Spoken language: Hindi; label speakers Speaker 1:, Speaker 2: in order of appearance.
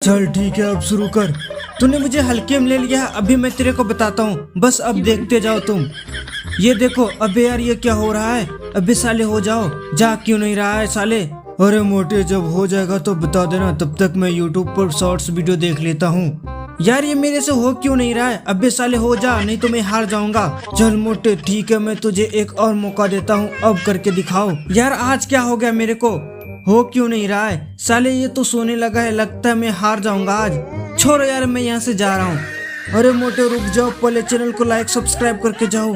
Speaker 1: चल ठीक है, अब शुरू कर। तूने मुझे हल्के में ले लिया है, अभी मैं तेरे को बताता हूँ, बस अब देखते जाओ तुम। ये देखो, अबे यार ये क्या हो रहा है? अबे साले हो जाओ, जा क्यों नहीं रहा है साले? अरे मोटे, जब हो जाएगा तो बता देना, तब तक मैं यूट्यूब पर शॉर्ट्स वीडियो देख लेता हूँ। यार ये मेरे से हो क्यों नहीं रहा है? अबे साले हो जा, नहीं तो मैं हार जाऊंगा। चल मोटे ठीक है, मैं तुझे एक और मौका देता हूँ, अब करके दिखाओ। यार आज क्या हो गया मेरे को? हो क्यों नहीं रहा है साले? ये तो सोने लगा है, लगता है मैं हार जाऊंगा आज। छोड़ो यार, मैं यहाँ से जा रहा हूँ। अरे मोटे रुक जाओ, पहले चैनल को लाइक सब्सक्राइब करके जाओ।